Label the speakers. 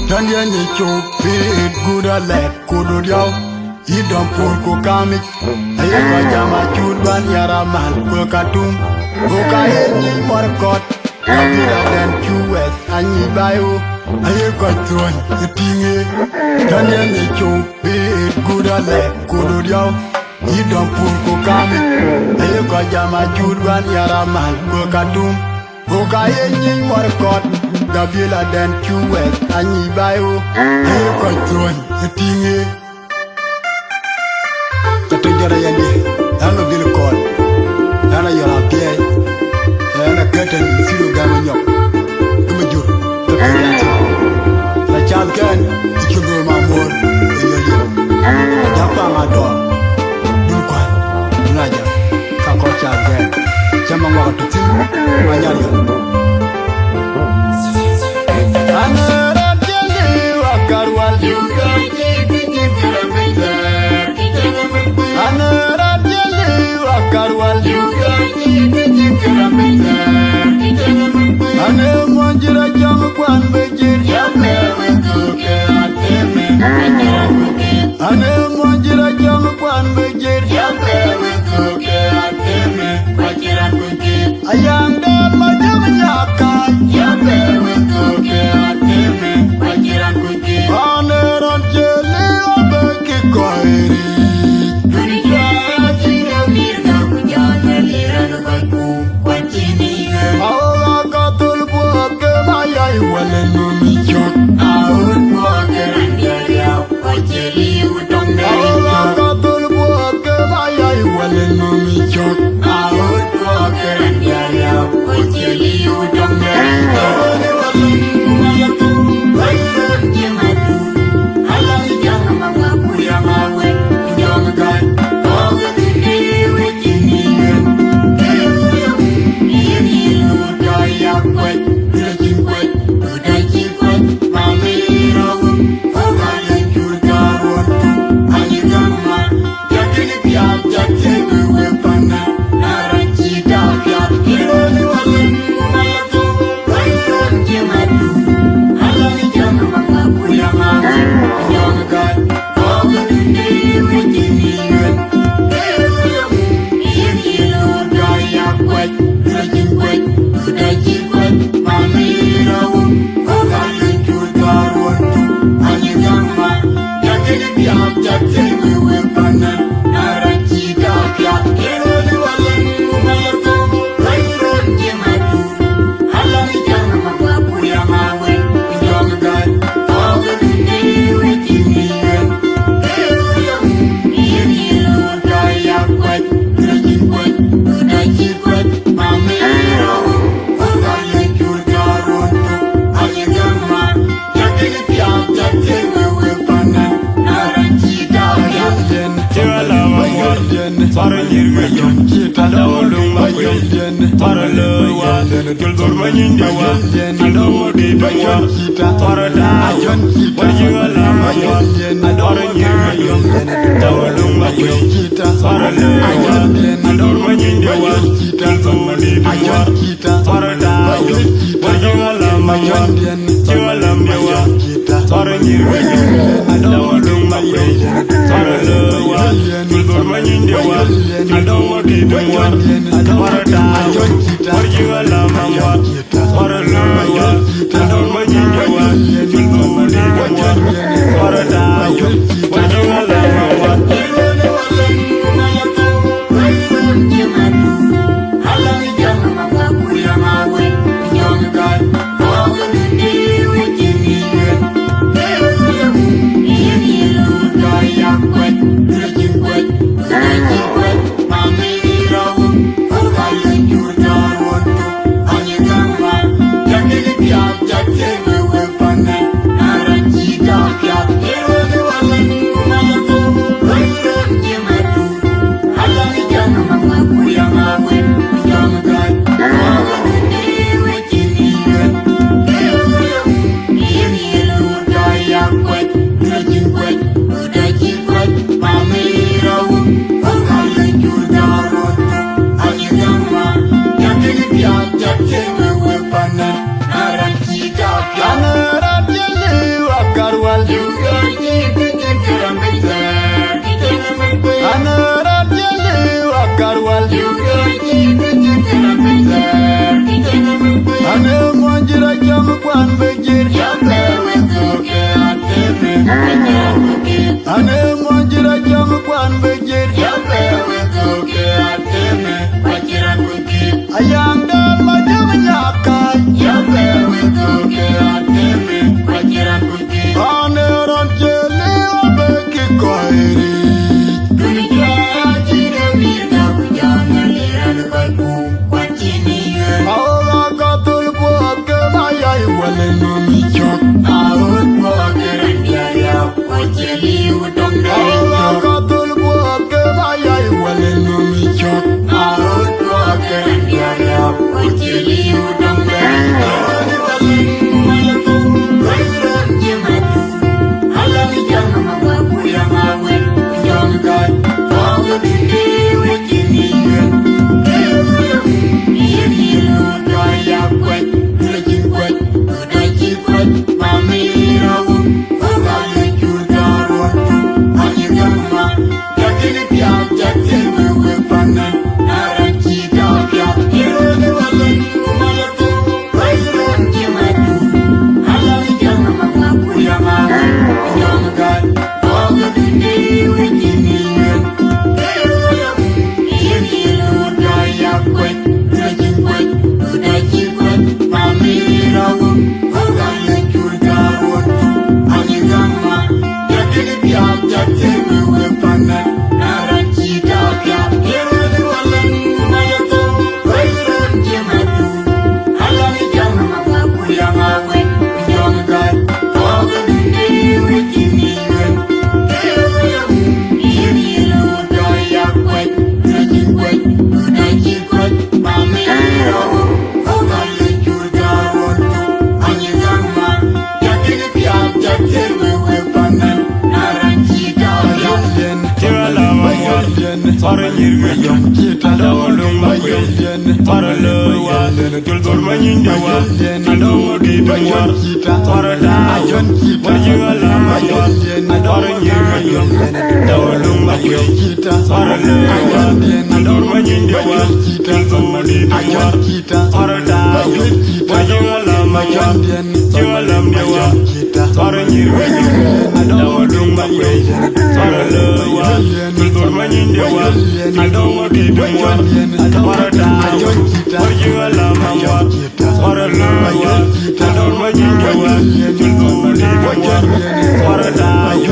Speaker 1: Tandian ni chupit guda lek kududio idam pur ko kamit ayo ka jama chudban yaraman ko katum ko kaye ni markot kabila dan chuet anyi bayo ayo ka tuan tinge Tandian ni chupit guda lek kududio idam pur ko kamit ayo ka jama chudban yaraman ko katum ko kaye ni markot kabila dan chuet anyi bayo ayo ka tuan tinge Kata jara yandi, ano bil kod, ana yara pie, ana katan silo gama nyok, kumajur, kapilati. La cham kan, ichugo mamor, yoli. Japa ngador, dul kwan, naja, kako cham kan, chama wakatu tim, manyali. Ana rajali wakarwal juga jiti Ana rajali wakarwal juga Ana monjira jam kwan bejir Ana monjira jam kwan bejir Ayang dan majam nyakai Ana rajali wabeki koiri
Speaker 2: Yeah.
Speaker 1: kwan bejir
Speaker 2: Jambe wezuke ateme Wajiran kukit
Speaker 1: ane monjira jam kwan bejir
Speaker 2: Jambe wezuke ateme Wajiran kukit
Speaker 1: ayang dal majam nyakai
Speaker 2: Jambe wezuke ateme Wajiran kukit
Speaker 1: ane ron jeli obeki koiri
Speaker 2: Dunia jire mirga kujana liran kaiku Wachini yun
Speaker 1: aola katul buat ke mayai wale numi chok
Speaker 2: Aut wakiran diarya Wachili utong
Speaker 1: aola
Speaker 2: dari
Speaker 1: katul buat ke mayai wale numi chok
Speaker 2: Aut wakiran diarya Wachili utong dari Wairan jematu Alami jangan mawapu yang awet Jangan gai Bawa diri wajini yun Iya nilu daya kuat Lejin kuat Udaji kuat Mami rawun Oga lejur darun Hanya gama Yakin piak Jatin wewe panen Naranci dapiak Irani walen Kumalatu Wairan jematu Alami jangan mawapu yang awet Jangan gai Bawa diri wajini yun Iya nilu daya kuat Lejin kuat Udaji kuat Mami rawun Oga lejur darun Hanya gama Yakin piak Jatin wewe panen Naranci dapiak Irani walen Kumalatu Wairan jematu Alami jangan mawapu yang awet Jangan gai Bawa diri wajini yun Iya nilu daya kuat Lejin kuat Udaji kuat Mami rawun Oga lejur darun Hanya gama Yakin piak Jatin wewe panen Naranci dapiak
Speaker 1: yen
Speaker 3: Tiralama Fara nyirganya Adawalung makwel Fara lewa Tultur manyindawa Adawa gidungwar Fara dawa Warjigalama Fara nyirganya Adawalung makwel Fara lewa Adawar manyindawa Tultur gidungwar Fara dawa Warjigalama Jigalam dewa Fara nyirganya Adawalung makwel Fara lewa Tultur manyindawa Adawa gidungwar Fara dawa Warjigalama Fara lewa Adawar manyindawa Tultur gidungwar Fara dawa